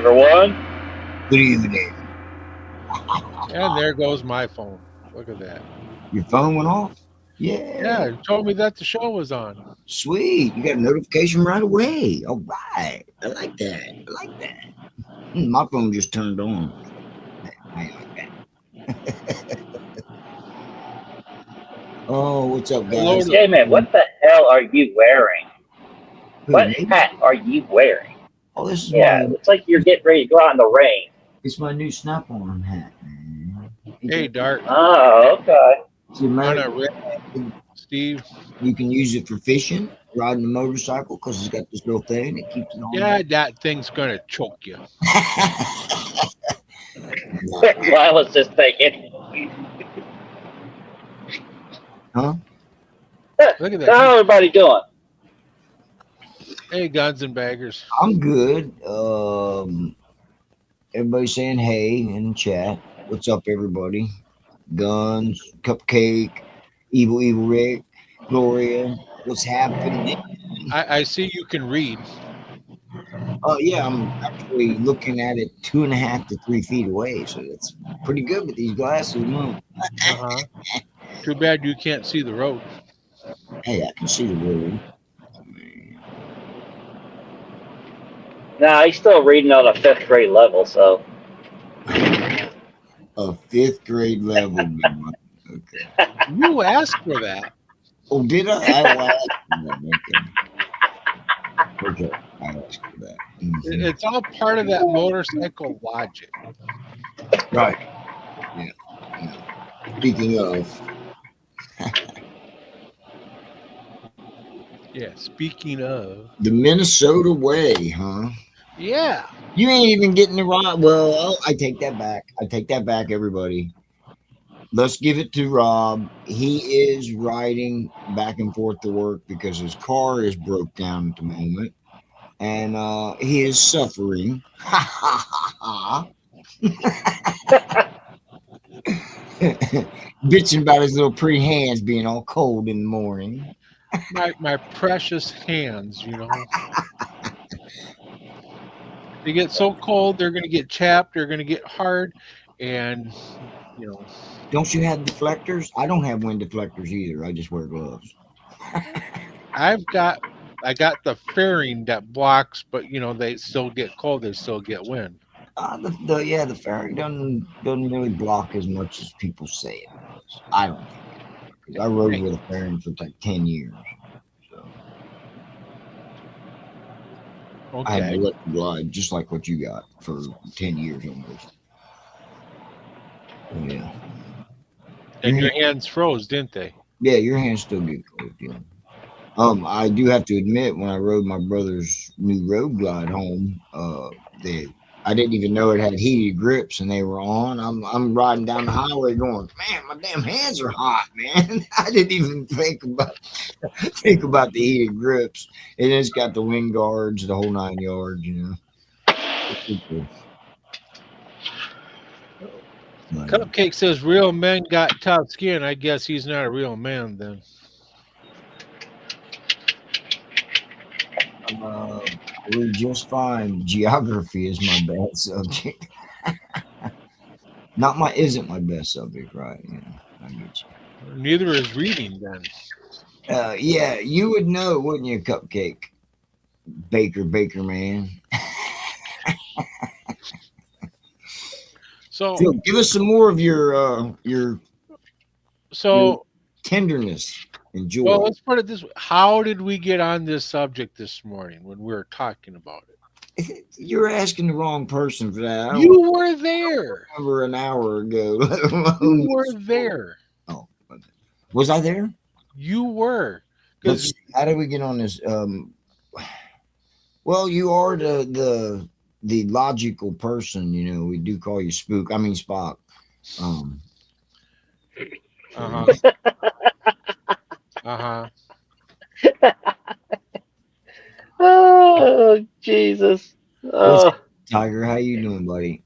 everyone. Good evening. And there goes my phone. Look at that. Your phone went off? Yeah, it told me that the show was on. Sweet. You got a notification right away. All right. I like that. My phone just turned on. I like that. Oh, what's up, guys? Hey man, what the hell are you wearing? What hat are you wearing? Oh, this is Yeah, it looks like you're getting ready to go out in the rain. It's my new snap-on hat, man. Hey, Dart. Oh, okay. Steve. You can use it for fishing, riding a motorcycle, because it's got this little thing that keeps it on. Yeah, that thing's gonna choke you. I was just thinking. Huh? Look at that. How's everybody doing? Hey, guns and baggers. I'm good. Everybody's saying hey in the chat. What's up, everybody? Guns, Cupcake, Evil Rick, Gloria. What's happening? I see you can read. Oh yeah, I'm actually looking at it 2.5 to 3 feet away, so that's pretty good with these glasses. Too bad you can't see the road. Hey, I can see the road. Nah, he's still reading on a 5th grade level, so. A 5th grade level. Okay. You asked for that. Oh, did I? I asked for that. Okay. I asked for that. Mm-hmm. It's all part of that motorcycle logic. Right. Yeah. Speaking of. Yeah, speaking of. The Minnesota way, huh? Yeah. You ain't even getting the right. Well, I take that back, everybody. Let's give it to Rob. He is riding back and forth to work because his car is broke down at the moment. And he is suffering. Bitching about his little pretty hands being all cold in the morning. My precious hands, you know. They get so cold, they're going to get chapped, they're going to get hard, and, you know. Don't you have deflectors? I don't have wind deflectors either. I just wear gloves. I got the fairing that blocks, but, you know, they still get cold, they still get wind. The fairing doesn't really block as much as people say it does. I don't think it, because I rode with a fairing for like 10 years. So. Okay. I had to let it glide just like what you got for 10 years almost. Oh, yeah. And your hands froze, didn't they? Yeah, your hands still get cold. Yeah. I do have to admit, when I rode my brother's new Road Glide home, I didn't even know it had heated grips, and they were on. I'm riding down the highway going, man, my damn hands are hot, man. I didn't even think about the heated grips. And it's got the wind guards, the whole 9 yards, you know. Cupcake says real men got tough skin. I guess he's not a real man then. We're just fine. Geography is my bad subject. Isn't my best subject, right? Yeah, I get you. Neither is reading then. Yeah, you would know, wouldn't you, Cupcake? Baker man. So give us some more of your tenderness and joy. Well, let's put it this way. How did we get on this subject this morning when we were talking about it? You're asking the wrong person for that. You were there. I remember an hour ago. You were there. Oh, was I there? You were. How did we get on this? Well, you are the logical person. You know, we do call you Spook. I mean Spock. Oh, Jesus. Oh. Tiger, how you doing, buddy?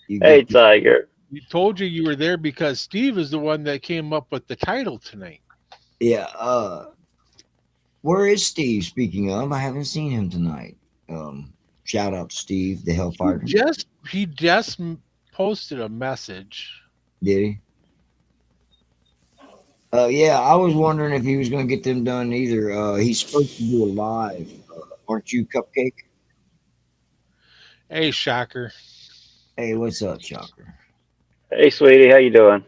Hey, Tiger. We told you were there because Steve is the one that came up with the title tonight. Yeah. Where is Steve? Speaking of, I haven't seen him tonight. Shout out to Steve, the He Hellfire. just posted a message. Did he? Yeah, I was wondering if he was going to get them done either. He's supposed to do a live. Aren't you, Cupcake? Hey, shocker. Hey, what's up, Shocker? Hey, sweetie, how you doing?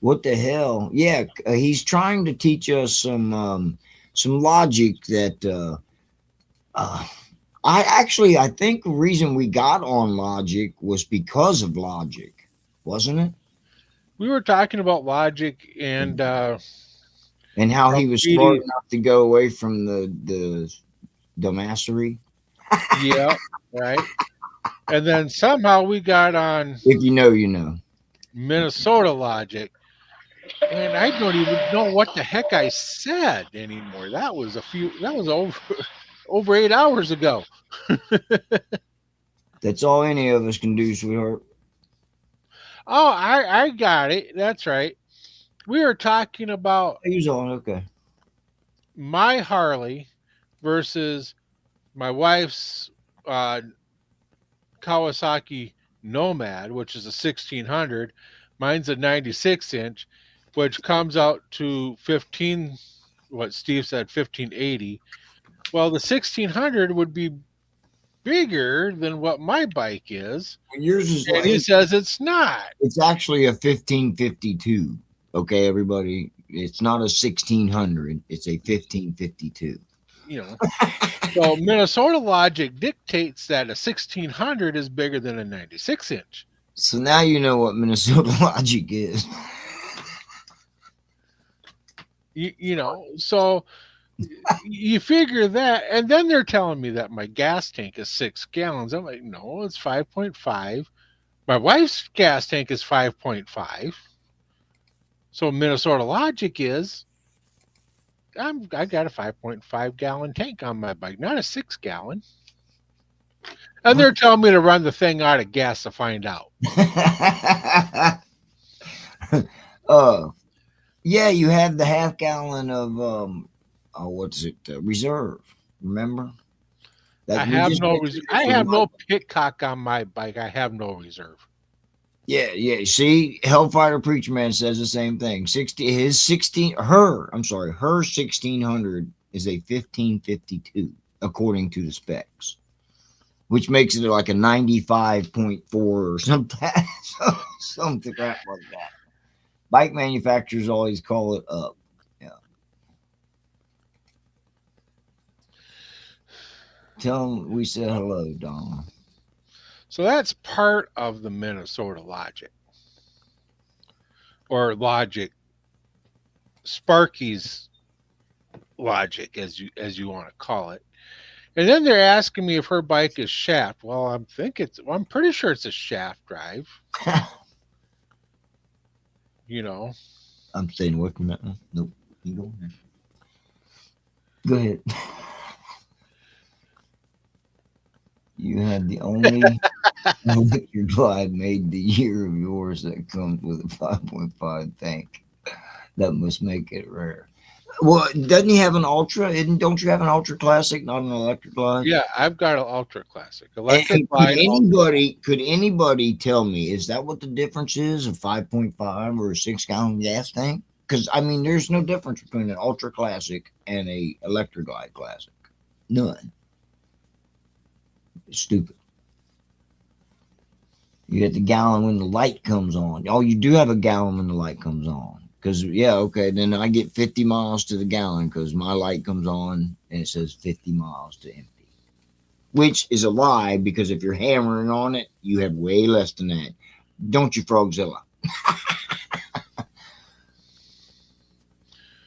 What the hell? Yeah, he's trying to teach us some logic that uh, I think the reason we got on logic was because of logic, wasn't it? We were talking about logic and And how he was smart graffiti. enough to go away from the dumbassery. Yeah, right. And then somehow we got on If you know, you know. Minnesota logic, and I don't even know what the heck I said anymore. That was over 8 hours ago. That's all any of us can do, sweetheart. Oh, I got it. That's right. We were talking about He was on, okay. my Harley versus my wife's uh, Kawasaki Nomad, which is a 1600. Mine's a 96 inch, which comes out to 15. What Steve said, 1580. Well, the 1600 would be bigger than what my bike is, And yours is and he like says it's not. it's actually a 1552. Okay, everybody. It's not a 1600. It's a 1552. You know, so Minnesota logic dictates that a 1600 is bigger than a 96 inch. So now you know what Minnesota logic is. You know, so you figure that, and then they're telling me that my gas tank is 6 gallons. I'm like, no, it's 5.5. My wife's gas tank is 5.5. So Minnesota logic is I got a 5.5 gallon tank on my bike, not a 6 gallon. And they're telling me to run the thing out of gas to find out. uh, yeah, you had the half gallon of what's it? Reserve. Remember? I We have just no went res- through I this have with no pitcock on my bike. I have no reserve. Yeah, yeah. See, Hellfire Preacher Man says the same thing. 1600 is a 1552 according to the specs, which makes it like a 95.4 or something, something crap like that. Bike manufacturers always call it up. Yeah. Tell them we said hello, Don. So that's part of the Minnesota logic. Or logic. Sparky's logic, as you want to call it. And then they're asking me if her bike is shaft. Well, I'm pretty sure it's a shaft drive. You know. I'm staying away from that one. Nope. You go ahead. Go ahead. You had the only electric glide made the year of yours that comes with a 5.5 tank. That must make it rare. Well, doesn't he have an Ultra? Don't you have an Ultra Classic, not an electric glide? Yeah, I've got an ultra classic. And Electric could glide. anybody tell me, is that what the difference is, a 5.5 or a 6 gallon gas tank? Because I mean, there's no difference between an Ultra Classic and a electric glide classic. None. It's stupid. You get the gallon when the light comes on. Oh, you do have a gallon when the light comes on. Because, yeah, okay, then I get 50 miles to the gallon because my light comes on and it says 50 miles to empty. Which is a lie because if you're hammering on it, you have way less than that. Don't you, Frogzilla?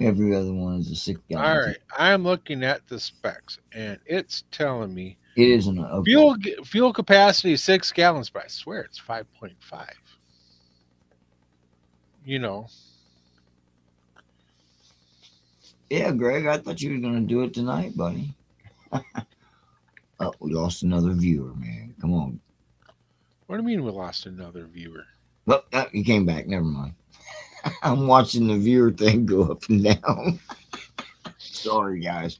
Every other one is a 6 gallon. All right, I'm looking at the specs, and it's telling me It isn't. Okay. fuel capacity 6 gallons, but I swear it's 5.5. You know. Yeah, Greg, I thought you were going to do it tonight, buddy. Oh, we lost another viewer, man. Come on. What do you mean we lost another viewer? Well, he came back. Never mind. I'm watching the viewer thing go up and down. Sorry, guys.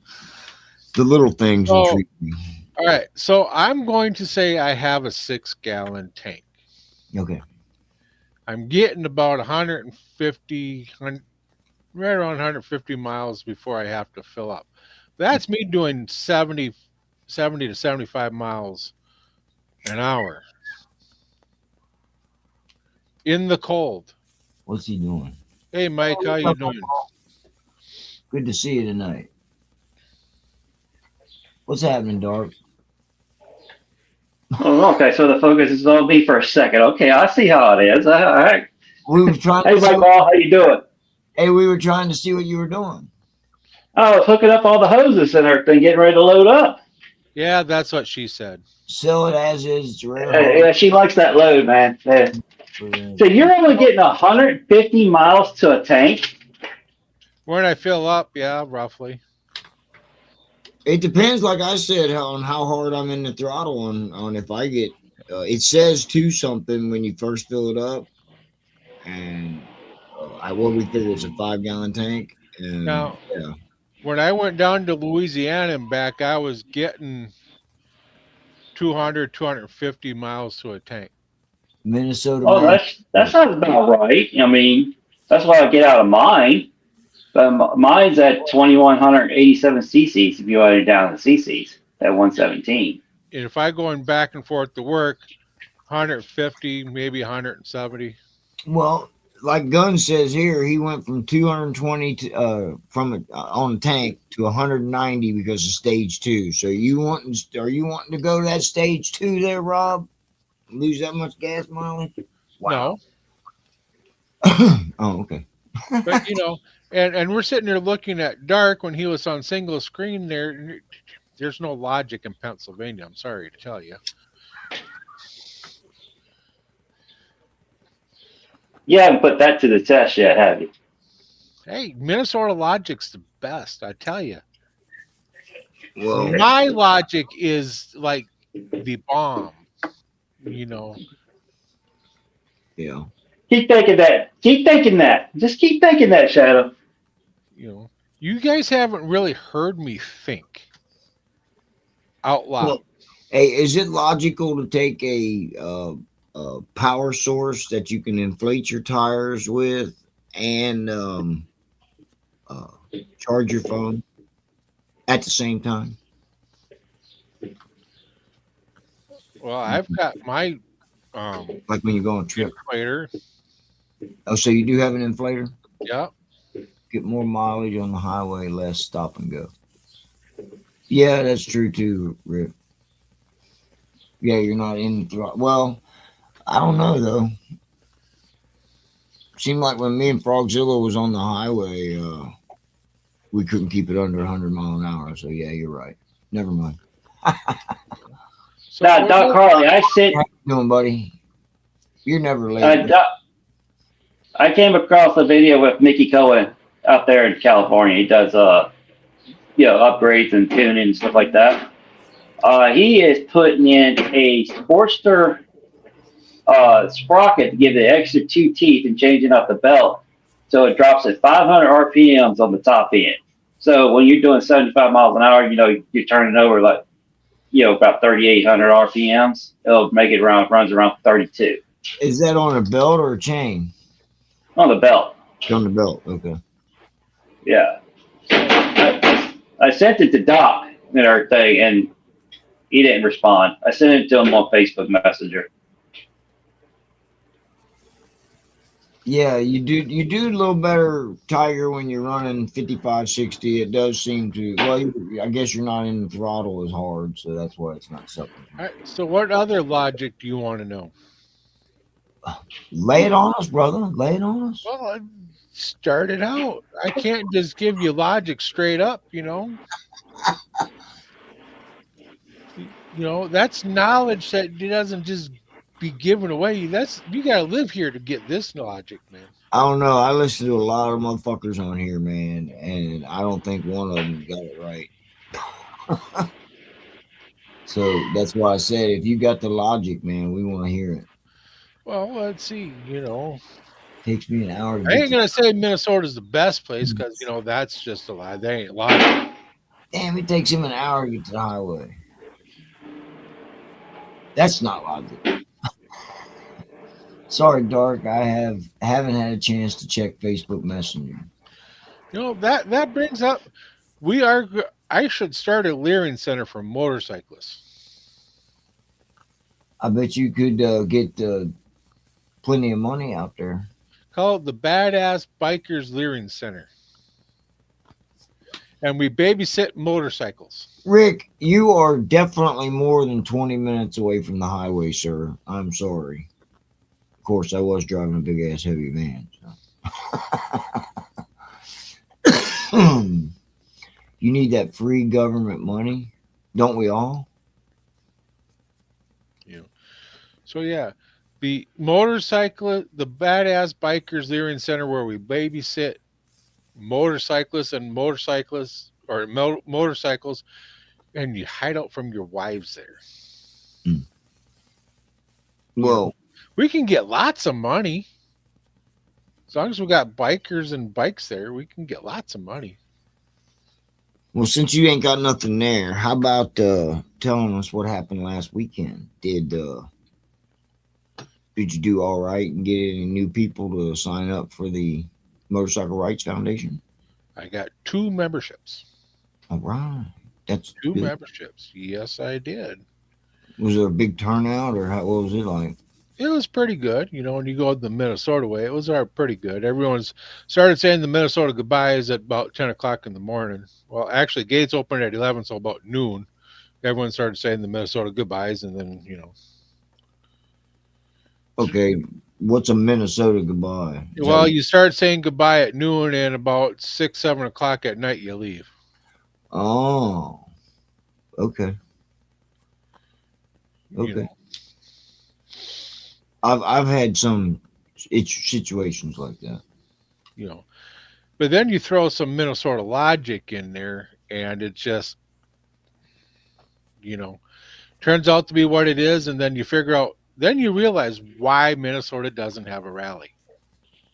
The little things So, intrigue me. All right, so I'm going to say I have a 6-gallon tank. Okay. I'm getting about 150, right around 150 miles before I have to fill up. That's me doing 70 to 75 miles an hour in the cold. What's he doing? Hey, Mike, how you doing? Good to see you tonight. What's happening, Dark? Oh, okay, so the focus is on me for a second. Okay, I see how it is. All right. We were trying Hey, to see. Mike Ball, how you doing? Hey, we were trying to see what you were doing. I was hooking up all the hoses and everything, getting ready to load up. Yeah, that's what she said. Sell it as is. It's rare hard. Yeah, she likes that load, man. Yeah. So you're only getting 150 miles to a tank? When I fill up, yeah, roughly. It depends, like I said, on how hard I'm in the throttle on if I get. It says two something when you first fill it up, and what we figure it's a 5-gallon tank, and Now, yeah, when I went down to Louisiana and back, I was getting 200, 250 miles to a tank. Minnesota Oh, man. that sounds about right. I mean, that's what I get out of mine. But mine's at 2,187 cc's if you write it down in cc's at 117. And if I going back and forth to work, 150, maybe 170. Well, like Gunn says here, he went from 220 to on the tank to 190 because of stage 2. So are you wanting to go to that stage 2 there, Rob? Lose that much gas mileage? Wow. Oh, okay. But and we're sitting there looking at Dark when he was on single screen there. There's no logic in Pennsylvania. I'm sorry to tell you. You haven't put that to the test yet, have you? Hey, Minnesota logic's the best, I tell you. Well, My logic is like the bomb, you know. yeah. Keep thinking that. Keep thinking that. Just keep thinking that, Shadow. You guys haven't really heard me think out loud. Well, hey, is it logical to take a power source that you can inflate your tires with and charge your phone at the same time? Well, I've got my Like when you go on a trip. inflator. Oh, so you do have an inflator? Yeah. Get more mileage on the highway, less stop and go. Yeah, that's true too, Rick. Yeah, you're not in the throttle. Well, I don't know though. Seemed like when me and Frogzilla was on the highway, we couldn't keep it under 100 mile an hour. So yeah, you're right. Never mind. So Now, Doc Harley, I sent. How you doing, buddy? You're never late. I came across a video with Mickey Cohen out there in California. He does upgrades and tuning and stuff like that. He is putting in a Sportster sprocket to give the extra 2 teeth and changing up the belt, so it drops at 500 RPMs on the top end. So when you're doing 75 miles an hour, you're turning over like about 3,800 RPMs. It'll make it runs around 32 Is that on a belt or a chain? on the belt. It's on the belt. Okay. Yeah. I sent it to Doc and everything, and he didn't respond. I sent it to him on Facebook Messenger. Yeah, you do a little better, Tiger, when you're running 55, 60. It does seem to. Well, I guess you're not in the throttle as hard, so that's why it's not something. All right, so what other logic do you want to know? Lay it on us, brother. Lay it on us. Well, I started out. I can't just give you logic straight up, That's knowledge that doesn't just be given away. You gotta live here to get this logic, man. I don't know. I listen to a lot of motherfuckers on here, man, and I don't think one of them got it right. So that's why I said, if you got the logic, man, we want to hear it. Well, let's see. Takes me an hour to I get ain't gonna say Minnesota's the best place because that's just a lie. They ain't logic. Damn, it takes him an hour to get to the highway. That's not logical. Sorry, Dark. Haven't had a chance to check Facebook Messenger. That brings up I should start a Leering Center for motorcyclists. I bet you could get plenty of money out there. Call it the Badass Bikers Leering Center. And we babysit motorcycles. Rick, you are definitely more than 20 minutes away from the highway, sir. I'm sorry. Of course, I was driving a big ass heavy van. So. You need that free government money, don't we all? So yeah, the Badass Bikers Leering Center, where we babysit motorcyclists and motorcycles, and you hide out from your wives there. Mm. You Well, know, we can get lots of money. As long as we got bikers and bikes there, we can get lots of money. well, since you ain't got nothing there, how about telling us what happened last weekend? Did you do all right and get any new people to sign up for the Motorcycle Rights Foundation? I got 2 memberships. All right, that's 2 good. memberships. Yes, I did. Was there a big turnout, or what was it like? It was pretty good. When you go the Minnesota way, it was pretty good. Everyone's started saying the Minnesota goodbyes at about 10 o'clock in the morning. Well, actually, gates opened at 11, so about noon. Everyone started saying the Minnesota goodbyes, and then, Okay, what's a Minnesota goodbye? well, you start saying goodbye at noon, and about 6, 7 o'clock at night, you leave. Oh, okay. Okay. I've had some situations like that. But then you throw some Minnesota logic in there, and it just, turns out to be what it is, and then then you realize why Minnesota doesn't have a rally.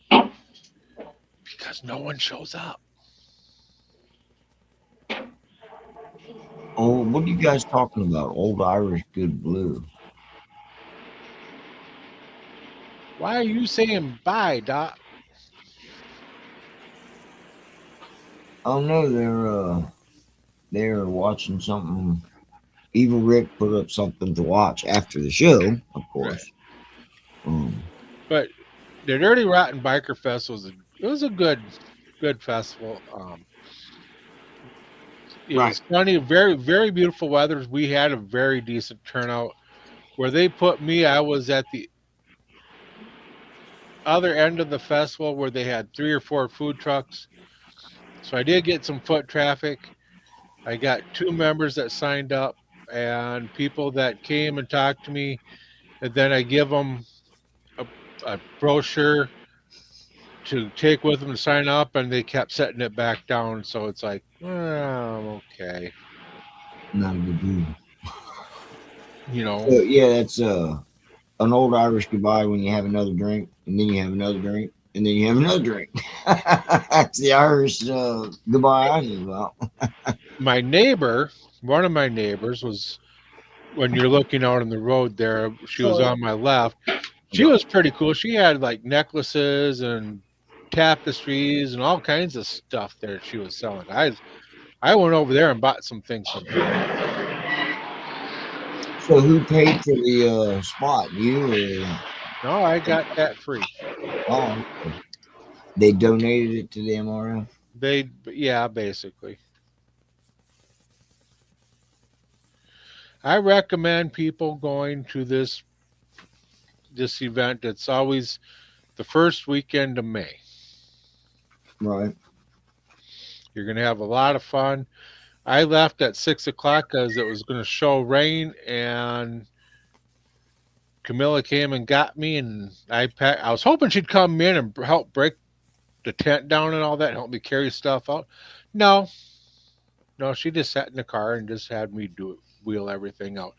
Because no one shows up. Oh, what are you guys talking about? Old Irish Good Blue. Why are you saying bye, Doc? Oh no, they're watching something. Evil Rick put up something to watch after the show, of course. Right. But the Dirty Rotten Biker Fest was a good festival. It was sunny, very, very beautiful weather. We had a very decent turnout. Where they put me, I was at the other end of the festival where they had 3 or 4 food trucks. So I did get some foot traffic. I got 2 members that signed up and people that came and talked to me. And then I give them a brochure to take with them to sign up, and they kept setting it back down. So it's like, okay. Not a good deal. So, yeah, that's an old Irish goodbye when you have another drink, and then you have another drink, and then you have another drink. That's the Irish goodbye I knew about. One of my neighbors was, when you're looking out on the road there, she was on my left. She was pretty cool. She had like necklaces and tapestries and all kinds of stuff there she was selling. I went over there and bought some things from her. So who paid for the spot? You or? No, I got that free. Oh, okay. They donated it to the MRF? Yeah, basically. I recommend people going to this event. It's always the first weekend of May. Right. You're going to have a lot of fun. I left at 6 o'clock because it was going to show rain, and Camilla came and got me, and I was hoping she'd come in and help break the tent down and all that, help me carry stuff out. No, she just sat in the car and just had me wheel everything out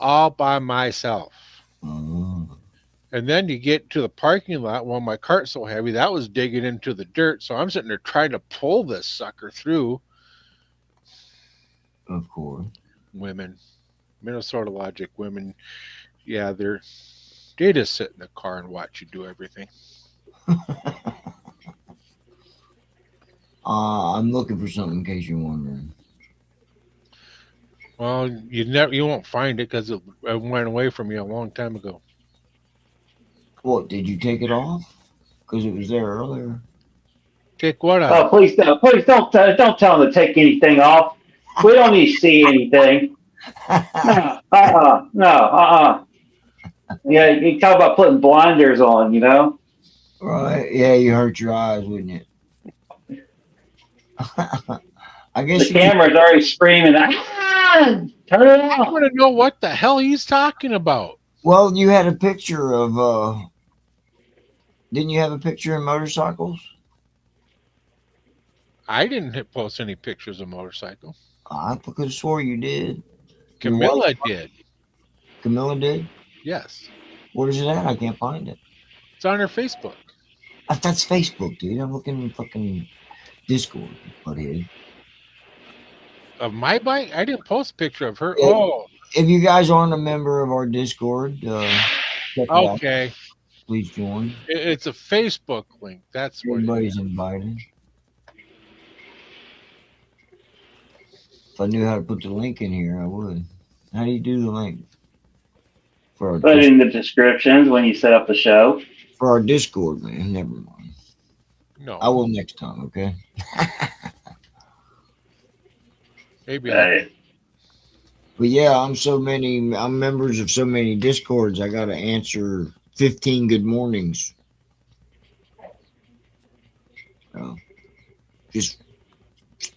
all by myself. And then you get to the parking lot. Well, my cart's so heavy that was digging into the dirt, so I'm sitting there trying to pull this sucker through. Of course. Women. Minnesota Logic women, yeah, they just sit in the car and watch you do everything. I'm looking for something in case you're wondering. Well, you won't find it because it went away from you a long time ago. What, did you take it off? Because it was there earlier. Take what Oh, off? please don't tell them to take anything off. We don't need to see anything. No, no, Yeah, you talk about putting blinders on, you know? Right. Yeah, you hurt your eyes, wouldn't it? I The guess you could. camera's already screaming, turn it I off. want to know what the hell he's talking about. Well, you had a picture of didn't you have a picture of motorcycles? I didn't post any pictures of motorcycle. I could have swore you did. Your wife, Camilla did. Camilla did. Yes. Where's it at? I can't find it. It's on her Facebook. That's Facebook, dude. I'm looking in fucking Discord, butthead. Of my bike? I didn't post a picture of her. Yeah. Oh, If you guys aren't a member of our Discord, check it out. okay. Please join. It's a Facebook link. That's what it Everybody's is. invited. If I knew how to put the link in here, I would. How do you do the link? For Put it in the descriptions when you set up the show. our Discord, man. Never mind. No. I will next time, okay? Maybe But yeah, I'm members of so many Discords, I gotta answer 15 good mornings. So just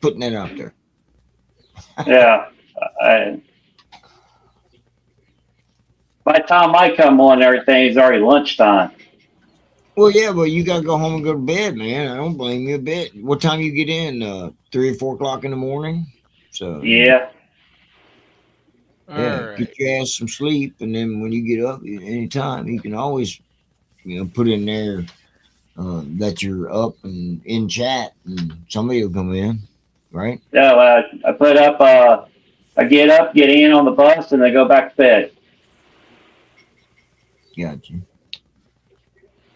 putting that out there. Yeah. By the time I come on, everything is already lunchtime. Well, yeah, but you gotta go home and go to bed, man. I don't blame you a bit. What time you get in? 3 or 4 o'clock in the morning. So Yeah. All yeah, right. get your ass some sleep, and then when you get up, anytime you can always, put in there that you're up and in chat, and somebody will come in, right? Yeah, I put up, I get up, get in on the bus, and I go back to bed. Gotcha.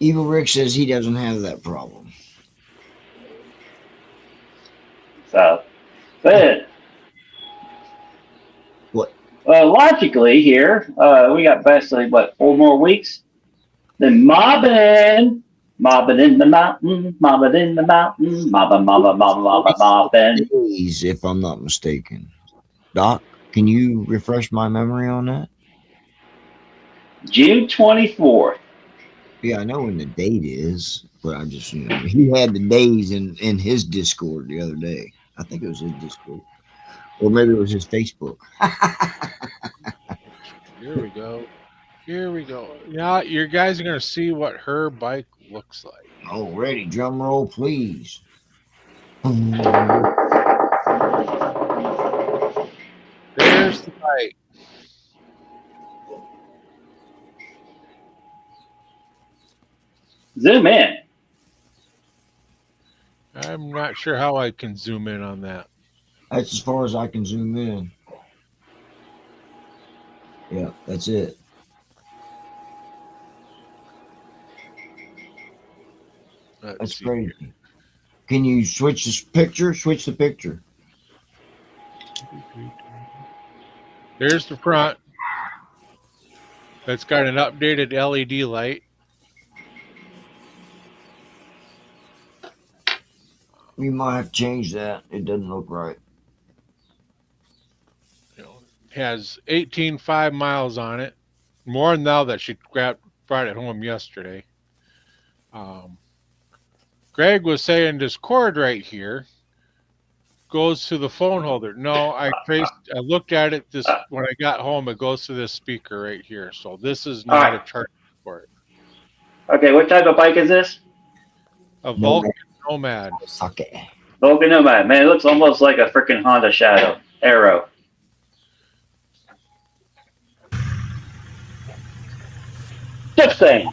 Evil Rick says he doesn't have that problem. So, but What? Logically here, we got basically, 4 more weeks? Then mobbing in the mountain, mobbing in the mountain, mobbing. Days, if I'm not mistaken. Doc, can you refresh my memory on that? June 24th. Yeah, I know when the date is, but I just, he had the days in his Discord the other day. I think it was his Discord. Or maybe it was his Facebook. Here we go. Here we go. Now you guys are gonna see what her bike looks like. Oh, ready. Drum roll, please. There's the bike. Zoom in. I'm not sure how I can zoom in on that. That's as far as I can zoom in. Yeah, that's it. That's crazy. Here. Can you switch this picture? Switch the picture. There's the front. That's got an updated LED light. We might have to change that. It doesn't look right. Has 18.5 miles on it. More now that she brought it home yesterday. Greg was saying this cord right here goes to the phone holder. No, I looked at it when I got home. It goes to this speaker right here. So this is not a charging cord. Okay, what type of bike is this? A Vulcan Nomad. Suck it. Vulcan Nomad. Man, it looks almost like a freaking Honda Shadow Arrow. Just saying.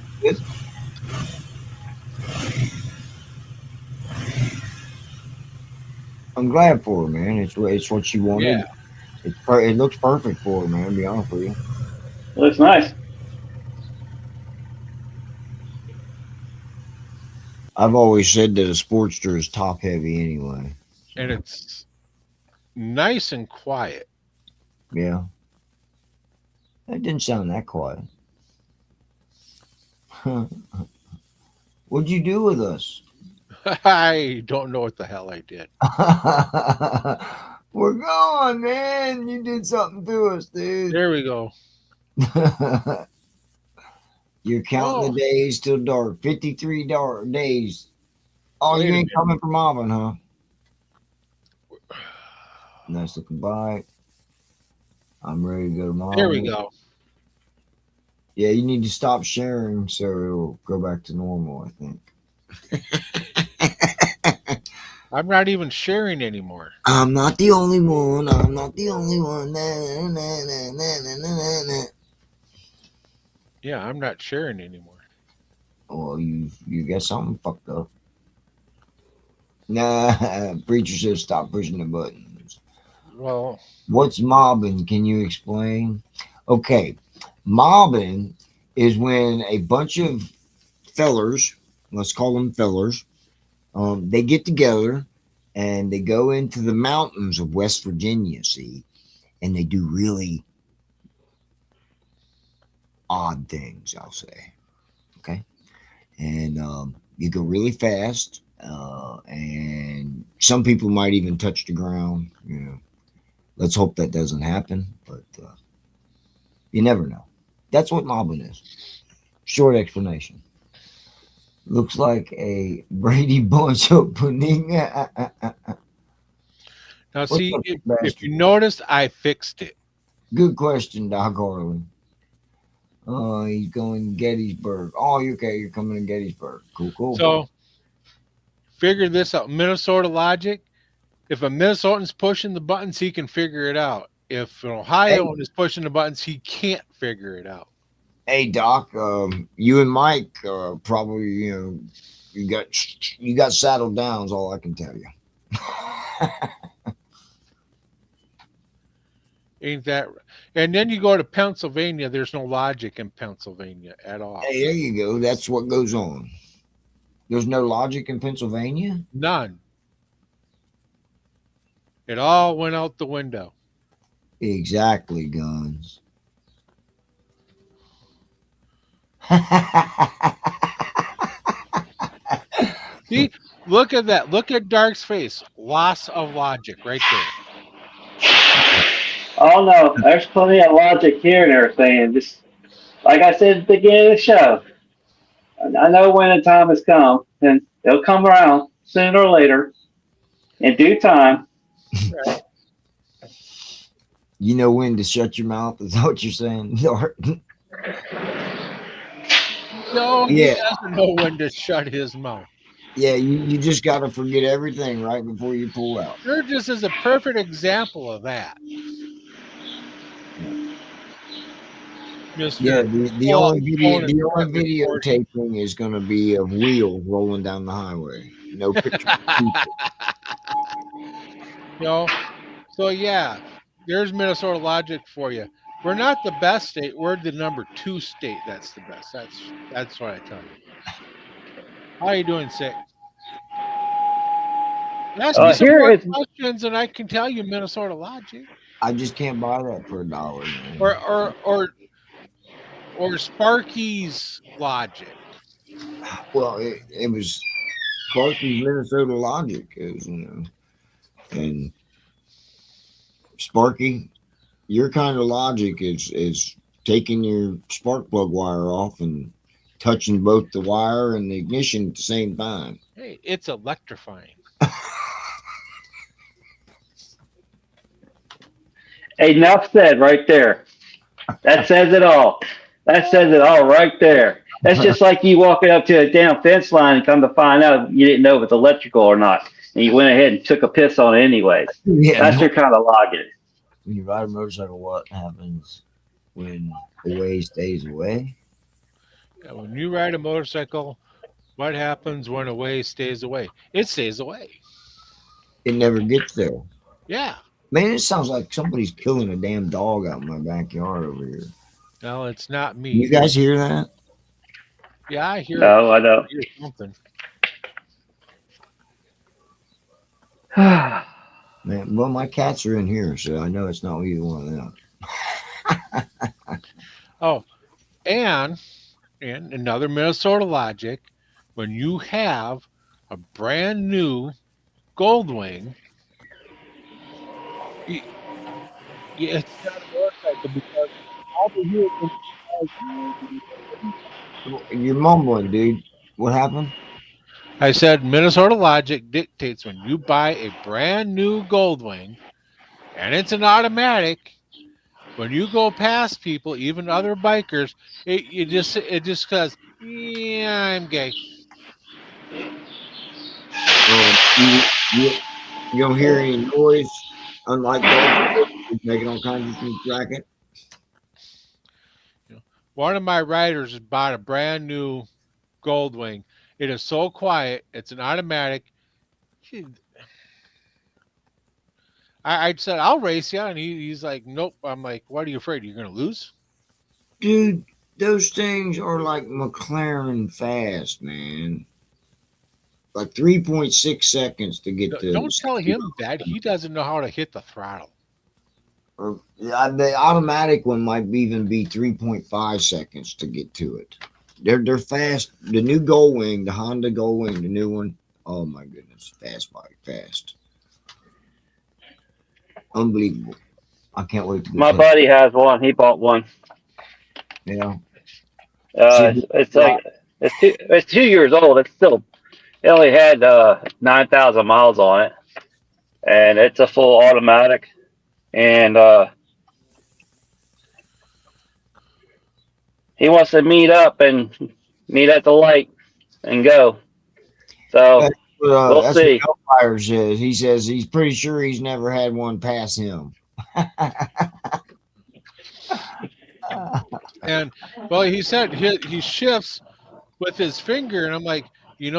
I'm glad for her, man. It's what she wanted. Yeah. It looks perfect for it, man. To be honest with you. It looks nice. I've always said that a Sportster is top heavy anyway. And So, it's nice and quiet. yeah, that didn't sound that quiet. What'd you do with us? I don't know what the hell I did. We're gone, man. You did something to us, dude. There we go. You're counting Oh, the days till dark. 53 dark days. Oh, wait you a ain't minute. coming from Auburn, huh? Nice looking bike. I'm ready to go to There we Auburn. go. Yeah, you need to stop sharing so it'll go back to normal, I think. I'm not even sharing anymore. I'm not the only one. I'm not the only one. Na, na, na, na, na, na, na. Yeah, I'm not sharing anymore. Well, you got something fucked up. Nah, preacher says stop pushing the buttons. Well, What's mobbing? Can you explain? Okay, mobbing is when a bunch of fellers, let's call them fellers, they get together and they go into the mountains of West Virginia, see, and they do really odd things, I'll say. Okay. And you go really fast, and some people might even touch the ground. You know, let's hope that doesn't happen, but you never know. That's what mobbing is. Short explanation. Looks like a Brady Bunch opening. now What's see, up, if you bastard? noticed, I fixed it. Good question, Doc Harlan. Oh, he's going to Gettysburg. Oh, okay, you're coming to Gettysburg. Cool, cool. So figure this out. Minnesota logic. If a Minnesotan's pushing the buttons, he can figure it out. If an Hey, Ohioan is pushing the buttons, he can't figure it out. hey, Doc. You and Mike probably, you got saddled down. Is all I can tell you. Ain't that? And then you go to Pennsylvania. There's no logic in Pennsylvania at all. Hey, there you go. That's what goes on. There's no logic in Pennsylvania. None. It all went out the window. Exactly, guns. See, look at that. Look at Dark's face. Loss of logic right there. Oh no, there's plenty of logic here and everything. And just like I said at the beginning of the show, I know when the time has come, and it'll come around sooner or later in due time. Right. You know when to shut your mouth? Is that what you're saying? No, he Yeah, doesn't know when to shut his mouth. yeah. You just got to forget everything right before you pull out. Sturgis is a perfect example of that. Yeah, Mister the Pull out only the phone and start video recording. videotaping is going to be of wheels rolling down the highway. No pictures of people. You know. So yeah, there's Minnesota logic for you. We're not the best state. We're the number 2 state. That's the best. That's what I tell you. How you doing, sick? Ask me some Here more is questions, and I can tell you Minnesota logic, I just can't buy that for $1, or man. or or or Sparky's logic. Well, it was Sparky's Minnesota logic, is and Sparky, your kind of logic is taking your spark plug wire off and touching both the wire and the ignition at the same time. Hey, it's electrifying. enough said right there. That says it all. That says it all right there. That's just like you walking up to a damn fence line and come to find out you didn't know if it's electrical or not, and you went ahead and took a piss on it anyways. Yeah, That's your kind of logic. when you ride a motorcycle, what happens when away stays away? Yeah, when you ride a motorcycle, what happens when away stays away? It stays away. It never gets there. Yeah. Man, it sounds like somebody's killing a damn dog out in my backyard over here. No, it's not me. You guys hear that? Yeah, I hear. No, I don't. Hear something. Man, well, my cats are in here, so I know it's not either one of them. Oh, and another Minnesota logic: when you have a brand new Goldwing, it's not a motorcycle because all the You're mumbling, dude. What happened? I said Minnesota logic dictates when you buy a brand new Goldwing and it's an automatic. When you go past people, even other bikers, it just says, "Yeah, I'm gay." You don't hear any noise, unlike dogs making all kinds of racket. You know, one of my riders bought a brand new Goldwing. It is so quiet. It's an automatic. I said, "I'll race you," and he's like, "Nope." I'm like, "What are you afraid? You're gonna lose?" Dude, those things are like McLaren fast, man. Like 3.6 seconds to get to. Don't tell him that. He doesn't know how to hit the throttle. Or, the automatic one might even be 3.5 seconds to get to it. They're fast. The new Goldwing, the Honda Goldwing, the new one. Oh my goodness, fast bike, fast, unbelievable. I can't wait to go. My buddy has one. He bought one. Yeah. It's like it's 2 years old. It's still it only had 9,000 miles on it, and it's a full automatic. And he wants to meet at the light and go. So we'll That's see. what Hellfire says. He says he's pretty sure he's never had one pass him. And well, he said he shifts with his finger, and I'm like, you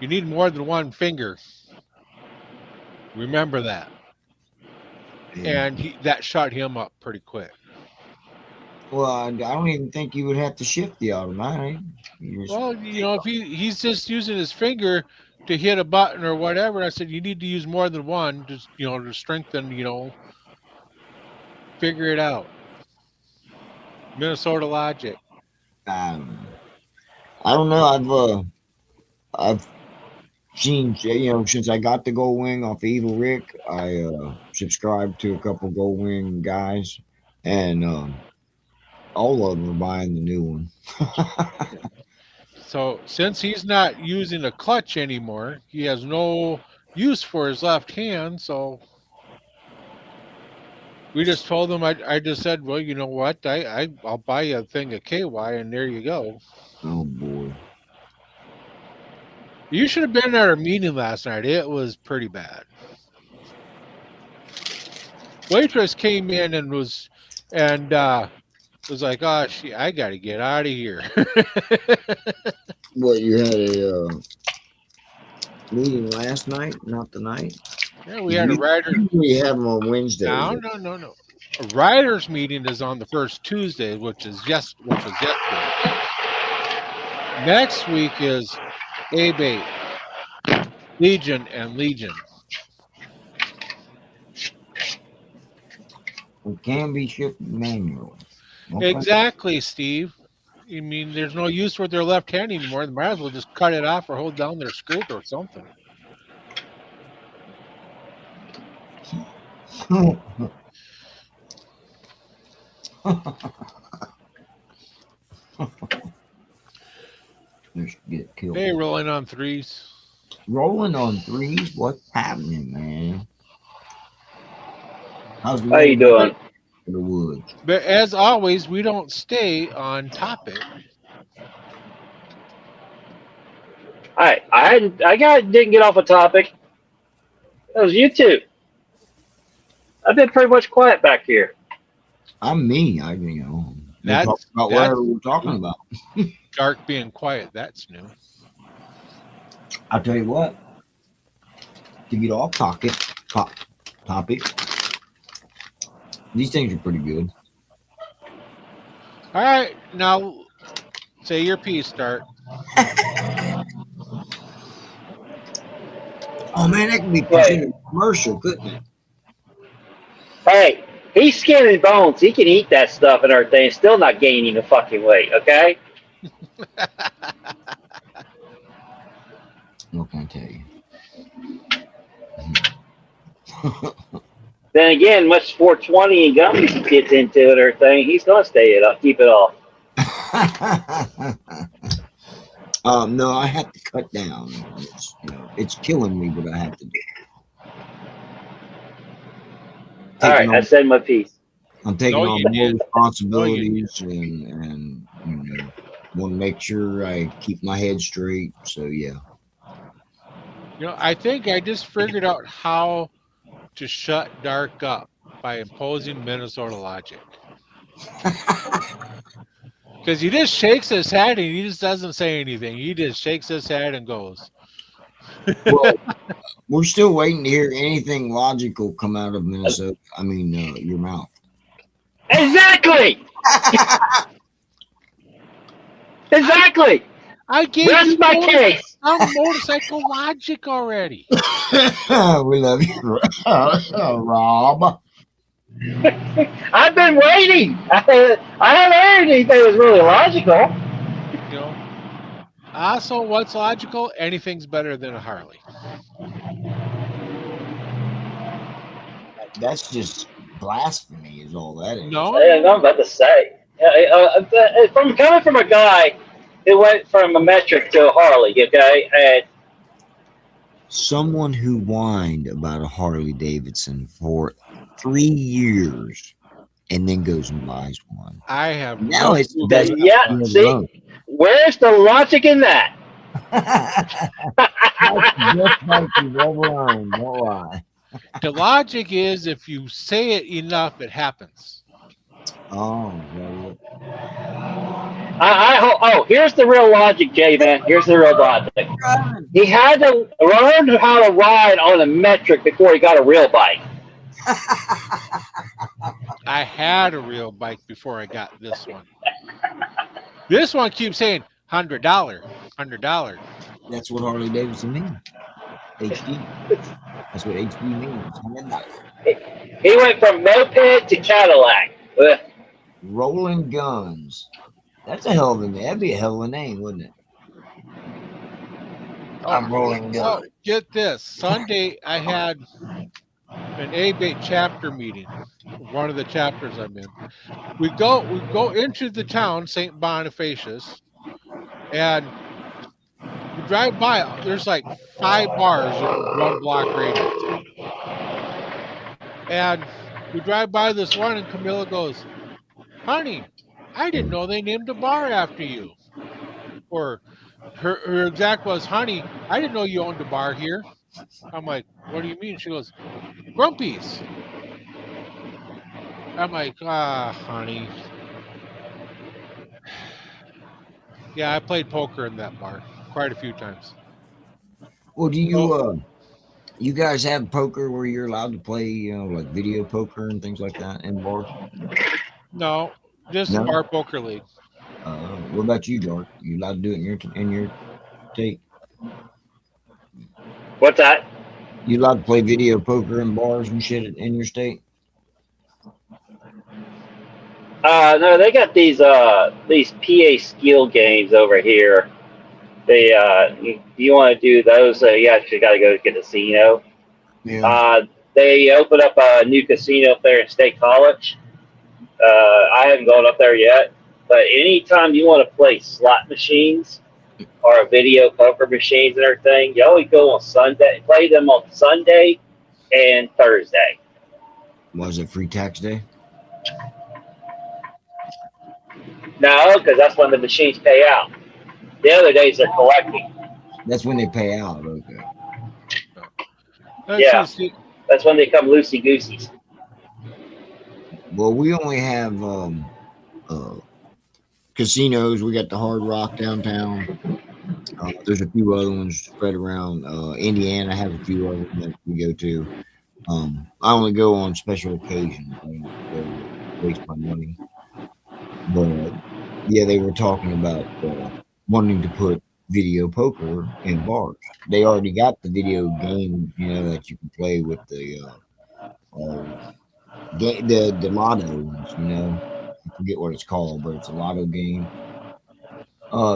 need more than one finger. Remember that. And that shut him up pretty quick. Well, I don't even think you would have to shift the automatic. Well, if he's just using his finger to hit a button or whatever, I said you need to use more than one, just to strengthen, figure it out. Minnesota logic. I don't know. I've seen, since I got the Gold Wing off Evil Rick, I subscribed to a couple Gold Wing guys, and all of them are buying the new one. So since he's not using a clutch anymore, he has no use for his left hand. So we just told him. I just said, well, you know what? I'll buy you a thing of KY, and there you go. Oh boy. You should have been at our meeting last night. It was pretty bad. Waitress came in and was like, "Oh, I got to get out of here." What, you had a meeting last night, not tonight? Yeah, we had a writer. We have them on Wednesday. No. A writers meeting is on the first Tuesday, which was yesterday. Next week is A-Bait, Legion, and Legion. It can be shipped manually. Okay. Exactly, Steve. I mean, there's no use for their left hand anymore. They might as well just cut it off or hold down their skirt or something. Get killed. Hey, rolling on threes. Rolling on threes? What's happening, man? How you doing? In the woods. But as always, we don't stay on topic. Didn't get off a topic. That was you two. I've been pretty much quiet back here. I'm me. That's talk about whatever we're talking about. Dark being quiet. That's new. I'll tell you what. To get off topic. These things are pretty good. All right, now say your piece. Start. Oh man, that could be Right. considered a commercial, couldn't it? Hey, he's skin and bones. He can eat that stuff and everything, and still not gaining a fucking weight. Okay. What can I tell you? Then again, much 420 and gummies gets into it or everything, he's gonna stay it up, keep it off. No, I have to cut down. It's, it's killing me, but I have to do it. All right, I said my piece. I'm taking No, on you more did. responsibilities and want to make sure I keep my head straight. So yeah. I think I just figured out how to shut Dark up by imposing Minnesota logic. Because he just shakes his head and he just doesn't say anything. He just shakes his head and goes. Well, we're still waiting to hear anything logical come out of Minnesota. I mean, your mouth. Exactly. Exactly. I gave That's you my case. I'm motorcycle logic already. We love you, Rob. I've been waiting. I haven't heard anything that was really logical. Also, what's logical? Anything's better than a Harley. That's just blasphemy, is all that is. No, I'm about to say. From coming from a guy who went from a metric to a Harley, okay, and Someone who whined about a Harley Davidson for 3 years and then goes and buys one. I have Now it's the clue best. what yeah, that's see, where's the logic in that? Just like you've ever owned, don't lie. the logic is if you say it enough, it happens. Oh, well, Here's the real logic, Jay, man. Here's the real logic. He had to learn how to ride on a metric before he got a real bike. I had a real bike before I got this one. This one keeps saying $100, $100. that's what Harley Davidson means. HD. That's what HD means. $100. He went from moped to Cadillac. Rolling Guns. That's a hell of a name. That'd be a hell of a name, wouldn't it? I'm rolling guns. Oh, get this. Sunday, I had an A-Bait chapter meeting. One of the chapters I'm in. We go into the town, St. Bonifacius, and we drive by. There's like 5 bars in 1 block radius. And we drive by this one, and Camilla goes, "Honey, I didn't know they named a bar after you." Or her exact was, "Honey, I didn't know you owned a bar here." I'm like, "What do you mean?" She goes, "Grumpy's." I'm like, honey. Yeah, I played poker in that bar quite a few times. Well, do you you guys have poker where you're allowed to play, like video poker and things like that in bars? No, just No? bar poker league. What about you, Dark? You allowed to do it in your state? What's that? You allowed to play video poker in bars and shit in your state? No, they got these PA skill games over here. They you want to do those? You actually got to go to the casino. Yeah. They opened up a new casino up there in State College. I haven't gone up there yet, but anytime you want to play slot machines or video poker machines and everything, you always go on Sunday. Play them on Sunday and Thursday. Was it free tax day? No, because that's when the machines pay out. The other days they're collecting. That's when they pay out. Okay. Yeah. That's when they come loosey gooseys. Well, we only have casinos. We got the Hard Rock downtown. There's a few other ones spread around. Indiana has a few other that we go to. I only go on special occasions. I don't go waste my money. But yeah, they were talking about wanting to put video poker in bars. They already got the video game, that you can play with the the lotto ones. I forget what it's called, but it's a lotto game.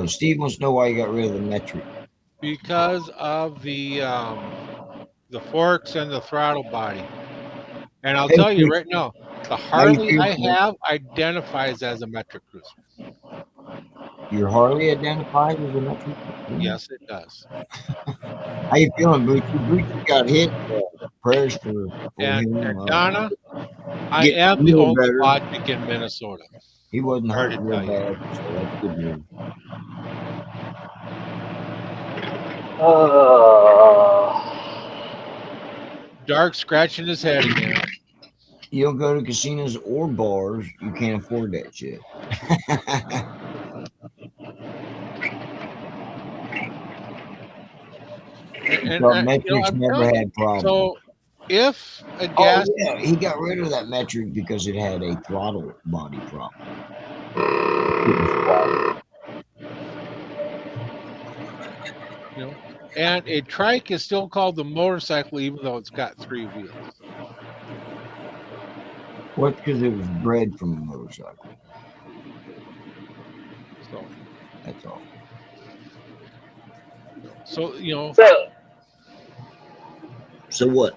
Steve wants to know why you got rid of the metric. because of the forks and the throttle body. And I'll Hey, tell you Chris, right now, the how you Harley feel, I Chris? have identifies as a metric cruiser. Your Harley identifies as a metric? Yeah. Yes, it does. How you feeling, Bootsy? Bootsy got hit. Prayers for And him. Donna, I Get am the real only better. logic in Minnesota. He wasn't Hard hurt to real tell you. bad, so that's good news. Dark scratching his head again. You don't go to casinos or bars, you can't afford that shit. But metrics I'm never telling you. had problems. So if a Oh gas, yeah, he got rid of that metric because it had a throttle body problem. and a trike is still called the motorcycle, even though it's got 3 wheels. Well, because it was bred from a motorcycle. So, That's all. so So what?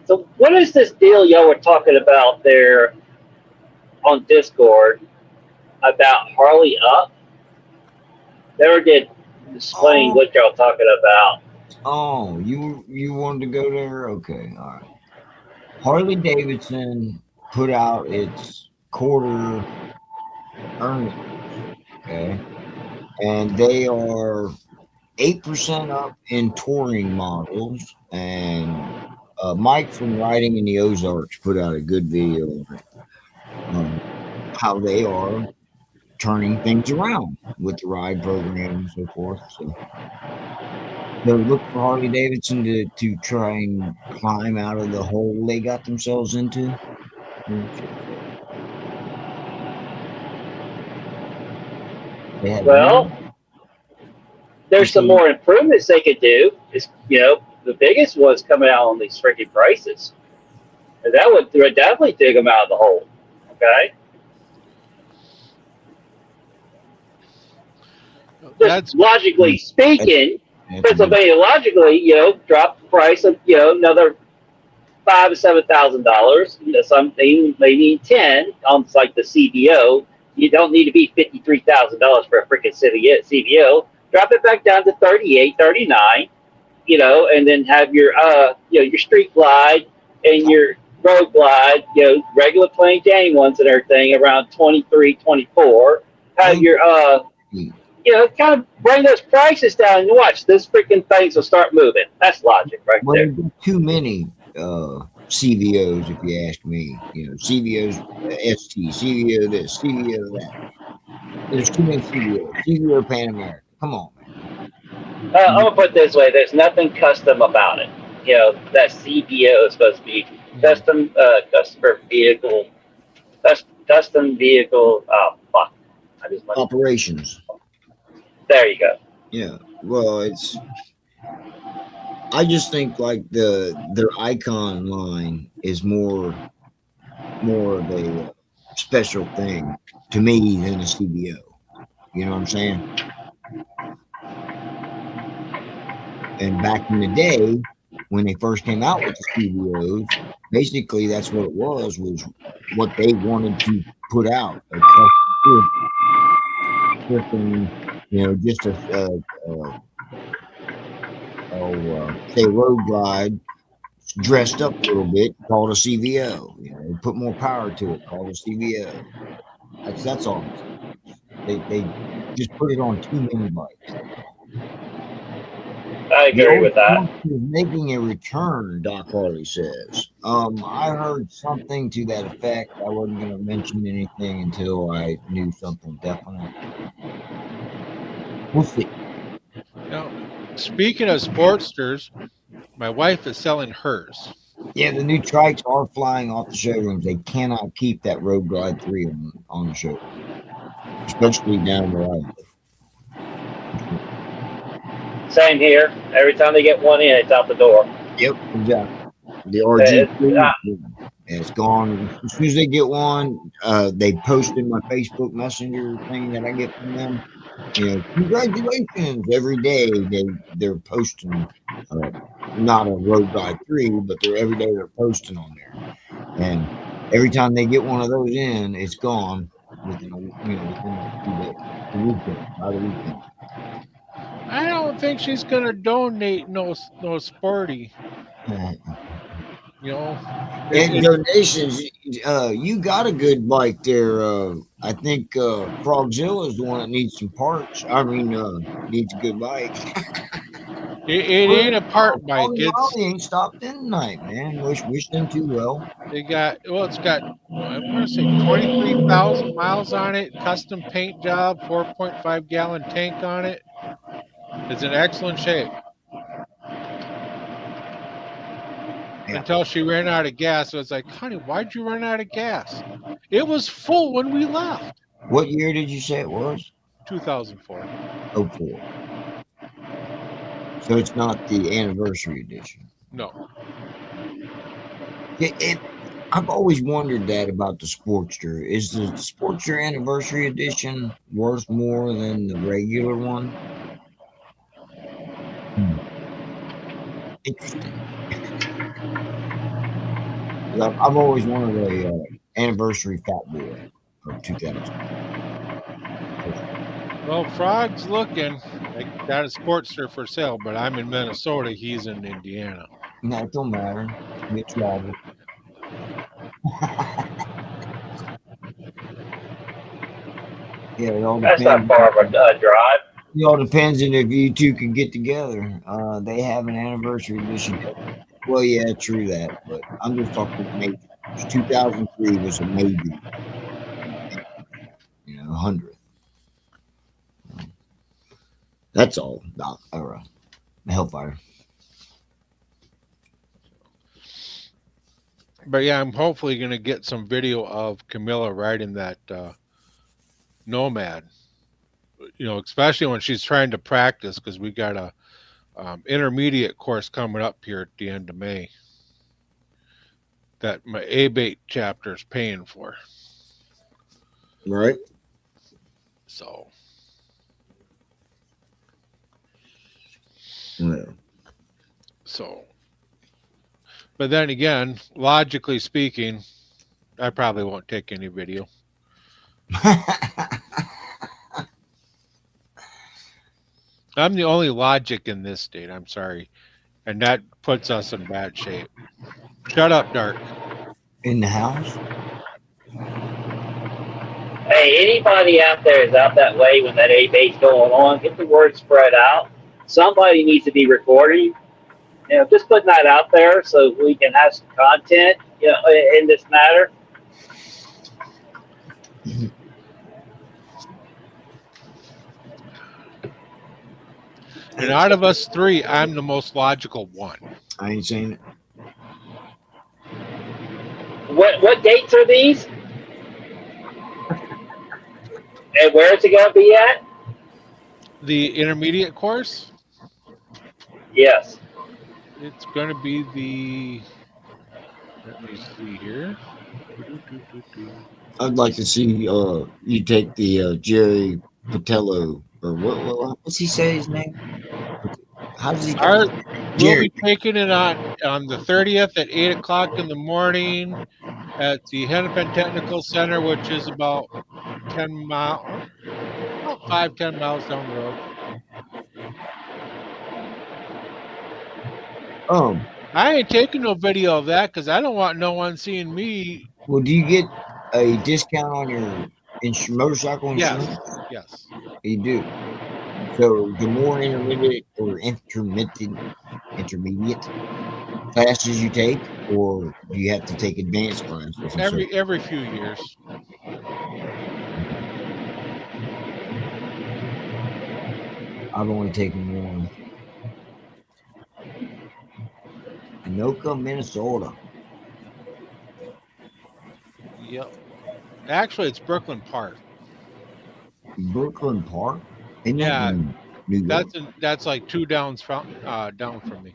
So what is this deal y'all were talking about there on Discord about Harley Up? Never did explain Oh, what y'all talking about. oh, you wanted to go there? Okay, all right. Harley Davidson put out its quarter earnings, okay, and they are 8% up in touring models. And Mike from Riding in the Ozarks put out a good video on it, how they are turning things around with the ride program and so forth. So look for Harley Davidson to try and climb out of the hole they got themselves into. They had Well, there's some so, more improvements they could do. Is the biggest was coming out on these freaking prices. And that would definitely dig them out of the hole. Okay, that's just logically speaking, that's Pennsylvania logically, drop the price of another $5,000 to $7,000. Some they need 10 on like the CBO. You don't need to be $53,000 for a freaking CBO. Drop it back down to 38, 39. And then have your your street glide and your road glide, regular plain Jane ones and everything around 23, 24. Have your kind of bring those prices down and watch this freaking things will start moving. That's logic right well, there. there's too many CVOs, if you ask me. CVOs, ST, CVO this, CVO that. There's too many CVOs. CVO Pan America. Come on, man. I'm gonna put it this way: there's nothing custom about it. That CBO is supposed to be customer vehicle, custom vehicle. Oh fuck! I just went. Operations. There you go. Yeah. Well, I just think like their icon line is more of a special thing to me than a CBO. You know what I'm saying? And back in the day, when they first came out with the CBOs, basically that's what it was what they wanted to put out. Just say road glide dressed up a little bit, called a CVO. Put more power to it, called a CVO. That's all. They just put it on too many bikes. I agree with that. Is making a return, Doc Harley says. I heard something to that effect. I wasn't going to mention anything until I knew something definite. We'll see. Now, speaking of Sportsters, My wife is selling hers. Yeah, the new trikes are flying off the showrooms. They cannot keep that Road Glide 3 on the show, especially down where I live. Same here. Every time they get one in, it's out the door. Yep, exactly. The It's, RG3, it's gone. As soon as they get one, they post in my Facebook Messenger thing that I get from them. Congratulations every day. They're posting, not a Road Glide 3, but every day they're posting on there. And every time they get one of those in, it's gone within within like 2 days. The weekend, by the weekend. I don't think she's gonna donate no Sparky. You know, And donations, you got a good bike there. I think Frogzilla is the one that needs some parts. I mean, needs a good bike. it ain't a part bike. Molly ain't stopped in tonight, man. Wish them too well. It's got I want to say 23,000 miles on it. Custom paint job, 4.5 gallon tank on it. It's in excellent shape. Yeah. Until she ran out of gas. So it's like, honey, why'd you run out of gas? It was full when we left. What year did you say it was? 2004. Oh, 04. So it's not the anniversary edition. No. I've always wondered that about the Sportster. Is the Sportster Anniversary Edition worth more than the regular one? Interesting. I've always wanted a anniversary Fat Boy of 2000. Well, Frog's looking. I got a Sportster for sale, but I'm in Minnesota. He's in Indiana. No, it don't matter. We travel. Yeah, it all that's depends. not far of a drive. It all depends on if you two can get together. They have an anniversary edition. Well, yeah, true that. But I'm just talking major. 2003 was a major. 100th. That's all. Hellfire. But yeah, I'm hopefully going to get some video of Camilla riding that Nomad. Especially when she's trying to practice, because we got a intermediate course coming up here at the end of May that my A-Bait chapter is paying for. Right. So. Yeah. So. But then again, logically speaking, I probably won't take any video. I'm the only logic in this state. I'm sorry. And that puts us in bad shape. Shut up, Dark. In the house? Hey, anybody out there is out that way when that A-bait's going on, get the word spread out. Somebody needs to be recording. Just putting that out there so we can have some content, in this matter. And out of us three, I'm the most logical one. I ain't saying it. What dates are these? And where is it going to be at? The intermediate course? Yes. It's going to be let me see here. I'd like to see you take the Jerry Patello, or what's he say his name? How does he? We'll be taking it on the 30th at 8 o'clock in the morning at the Hennepin Technical Center, which is about 10 miles, about 5-10 miles down the road. I ain't taking no video of that because I don't want no one seeing me. Well, do you get a discount on your motorcycle insurance? Yes. You do. So the more intermediate classes you take, or do you have to take advanced classes? Every few years. I've only taken one. Anoka, Minnesota. Yep. Actually, it's Brooklyn Park. Brooklyn Park. Isn't that Yeah, in New York? that's like 2 downs from down from me.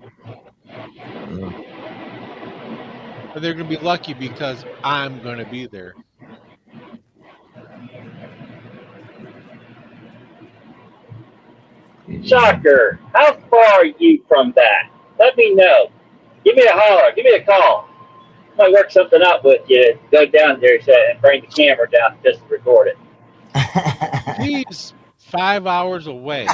But they're gonna be lucky because I'm gonna be there. Shocker. How far are you from that? Let me know. Give me a holler. Give me a call. I might work something out with you. Go down there and bring the camera down just to record it. She's 5 hours away.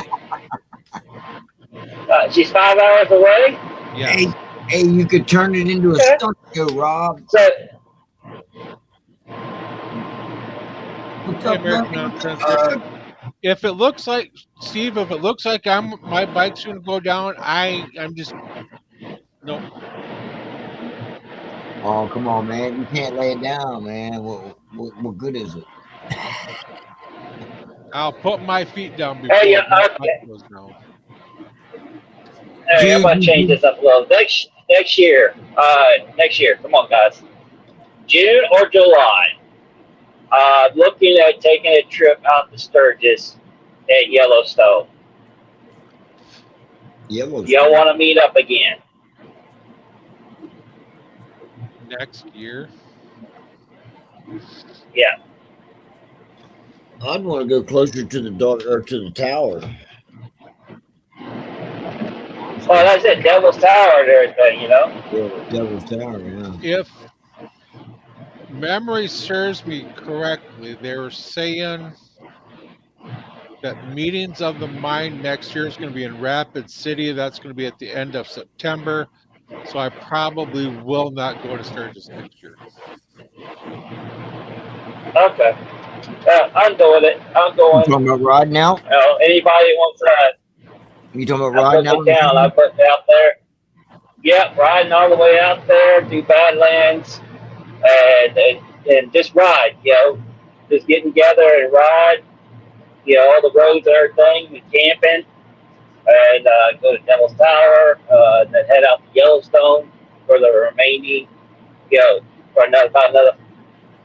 She's 5 hours away? Yes. Hey, you could turn it into a Okay. stunt show, Rob. So, What's Hey, up, man? American Transcription. If it looks like Steve, if it looks like my bike's gonna go down, I'm just no. Oh, come on, man. You can't lay it down, man. What good is it? I'll put my feet down hey, before my bike okay. goes down. Hey, I'm gonna change this up a little. Next year. Next year. Come on, guys. June or July. Looking at taking a trip out to Sturgis at Yellowstone. Yellowstone. Y'all want to meet up again? Next year. Yeah. I'd want to go closer to the dark or to the tower. Well, that's it. Devil's Tower and everything, you know? Yeah, Devil's Tower, yeah. If memory serves me correctly, they were saying that meetings of the mind next year is going to be in Rapid City. That's going to be at the end of September. So I probably will not go to Sturgis next year. Okay. I'm doing it. I'm You going. talking about riding out? Anybody wants You talking about I riding put out? it down. I put it out there. Yep, riding all the way out there through Badlands and just ride, you know. Just get together and ride, you know, all the roads and everything, and camping, and go to Devil's Tower, then head out to Yellowstone for the remaining, you know, for about another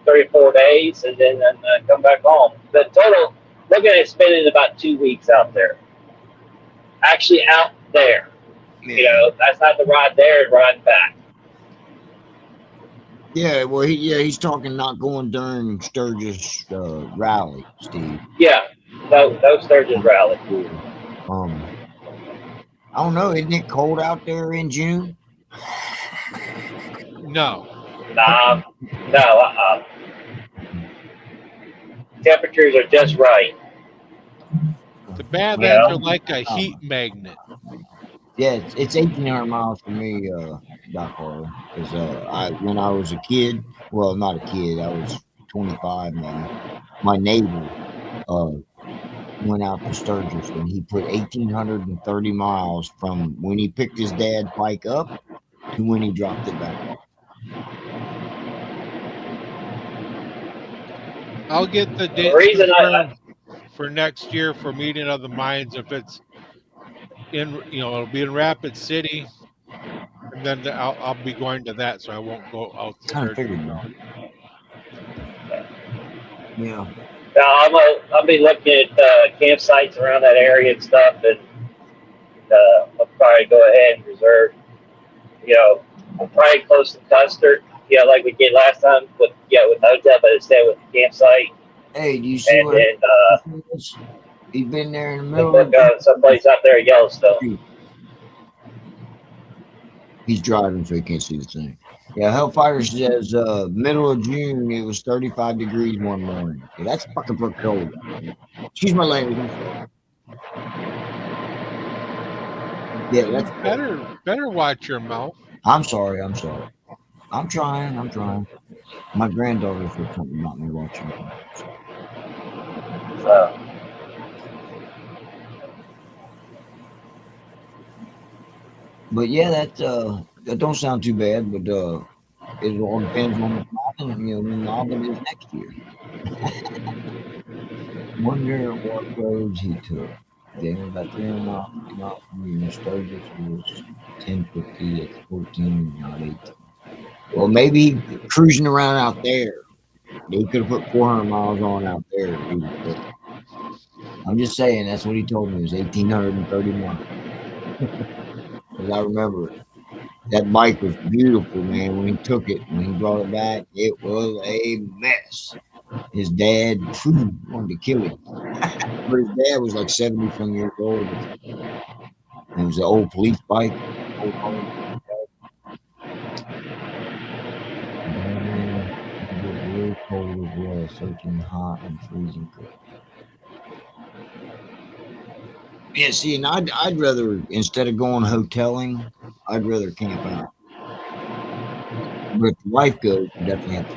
3 or 4 days, and then come back home. The total, looking at spending about 2 weeks out there. Actually out there. Yeah. You know, that's not the ride there and ride back. Yeah, well, he's talking not going during Sturgis rally, Steve. Yeah, no Sturgis rally. I don't know. Isn't it cold out there in June? No. No. Temperatures are just right. The Badlands are like a heat magnet. Yeah, it's 1,800 miles from me, Doc Harley. Because when I was a kid, well, not a kid, I was 25 maybe. My neighbor went out to Sturgis and he put 1,830 miles from when he picked his dad's bike up to when he dropped it back off. I'll get the date for next year for meeting of the minds. If it's in, you know, it'll be in Rapid City, and then I'll be going to that, so I won't go out to Kind of Sturgis. figured that. Yeah. Now I'll be looking at campsites around that area and stuff, and I'll probably go ahead and reserve. You know, probably close to Custer. You know, like we did last time with the hotel, but instead with the campsite. Hey, do you see and what then he's been there in the middle of someplace out there at Yellowstone. He's driving, so he can't see the thing. Yeah, Hellfire says middle of June it was 35 degrees one morning. Yeah, that's fucking cold. Excuse my language. Yeah, that's better watch your mouth. I'm sorry. I'm trying. My granddaughter said something about me watching. So. But yeah, that don't sound too bad. But it all depends on when Melbourne is next year. Wonder what roads he took. Then about 300 miles from Sturgis was 1050. It's 14, not 18. Well, maybe cruising around out there. He could have put 400 miles on out there if he was there. I'm just saying, that's what he told me. It was 1,830 miles. 'Cause I remember that bike was beautiful, man. When he took it, when he brought it back, it was a mess. His dad wanted to kill him. But his dad was like 70 some years old. And it was an old police bike. Old home. It get really cold as well, soaking hot and freezing cold. Yeah, see, and I'd rather, instead of going hoteling, I'd rather camp out. But if the wife goes, you definitely have to.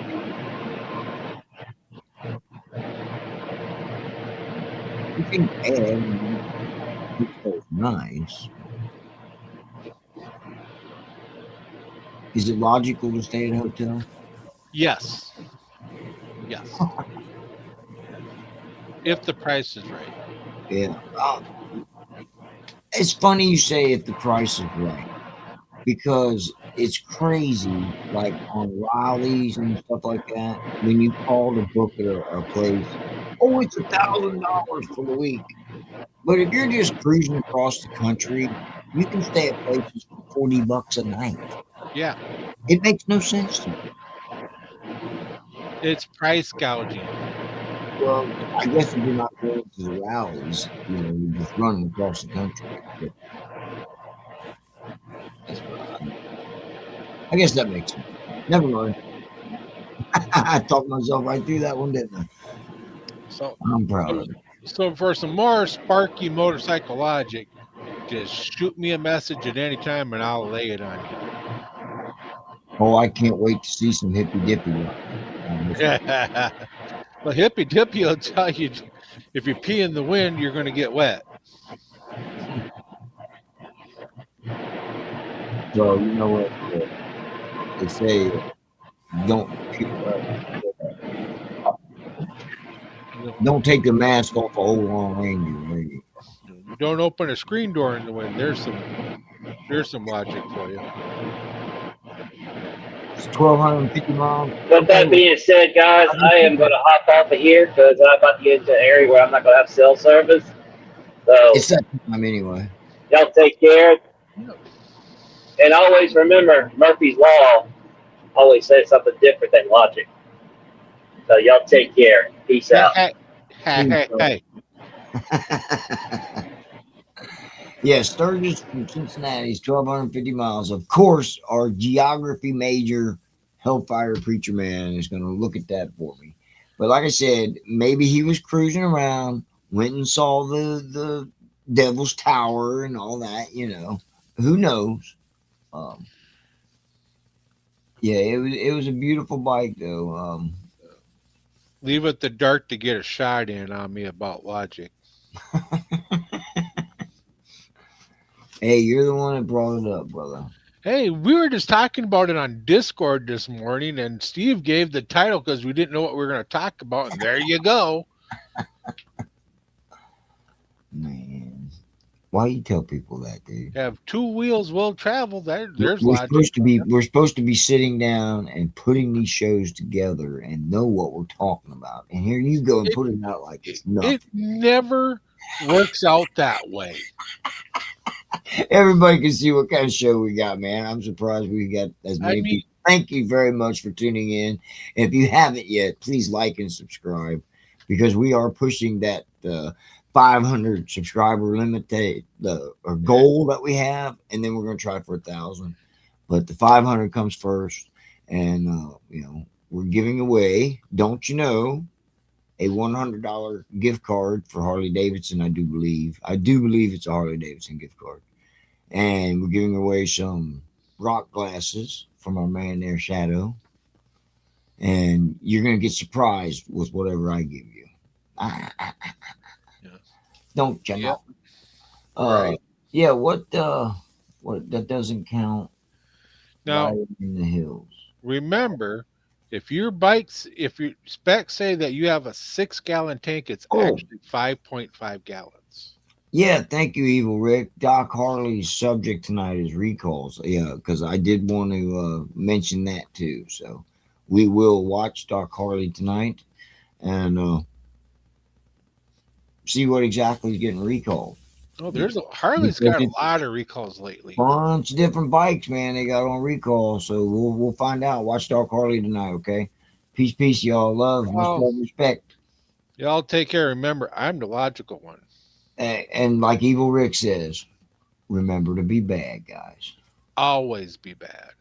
You think hotel's nice. Is it logical to stay at a hotel? Yes. Yes. If the price is right. Yeah. It's funny you say if the price is right, because it's crazy, like on Riley's and stuff like that. When you call to book at a place, oh, it's $1,000 for the week. But if you're just cruising across the country, you can stay at places for $40 a night. Yeah. It makes no sense to me. It's price gouging. Well, I guess if you're not going to the rallies, you're just running across the country. But that's what I guess that makes sense. Never mind. I talked myself right through that one, didn't I? So I'm proud of it. So for some more Sparky motorcycle logic, just shoot me a message at any time and I'll lay it on Oh, I can't wait to see some hippy dippy. you. Well, Hippy Dippy will tell you if you pee in the wind, you're going to get wet. So you know what they say? Don't take the mask off a old long reindeer. Don't open a screen door in the wind. There's some logic for you. It's 1,250 miles. With that being said, guys, I am going to hop off of here because I'm about to get into an area where I'm not going to have cell service. So it's that time anyway. Y'all take care. And always remember, Murphy's Law always says something different than logic. So y'all take care. Peace out. Hey. Yeah, Sturgis from Cincinnati is 1,250 miles. Of course, our geography major, Hellfire Preacher Man, is going to look at that for me. But like I said, maybe he was cruising around, went and saw the Devil's Tower and all that. Who knows? Yeah, it was a beautiful bike though. Leave it the dark to get a shot in on me about logic. Hey, you're the one that brought it up, brother. Hey, we were just talking about it on Discord this morning, and Steve gave the title because we didn't know what we were going to talk about. And there you go. Man, why you tell people that, dude? Have two wheels will travel. There's we're logic. We're supposed to be sitting down and putting these shows together and know what we're talking about. And here you go and put it out like it's nothing. It never works out that way. Everybody can see what kind of show we got, man. I'm surprised we got as many people. Thank you very much for tuning in. If you haven't yet, please like and subscribe because we are pushing that 500 subscriber limit, or goal that we have, and then we're going to try for 1,000. But the 500 comes first, and we're giving away, don't you know, a $100 gift card for Harley Davidson. I do believe it's a Harley Davidson gift card, and we're giving away some rock glasses from our man there, Shadow, and you're going to get surprised with whatever I give you. Don't you know? Right. Yeah. What that doesn't count. Now in the hills. Remember, if your specs say that you have a 6-gallon tank, it's actually 5.5 gallons. Yeah, thank you, Evil Rick. Doc Harley's subject tonight is recalls. Yeah, because I did want to mention that too. So we will watch Doc Harley tonight and see what exactly is getting recalled. Oh, Harley's Because got a it's lot of recalls a lately. bunch of different bikes, man. They got on recall. So we'll find out. Watch Doc Harley tonight, okay? Peace, peace, y'all. Love, much Well, love, respect. y'all take care. Remember, I'm the logical one. And like Evil Rick says, remember to be bad, guys. Always be bad.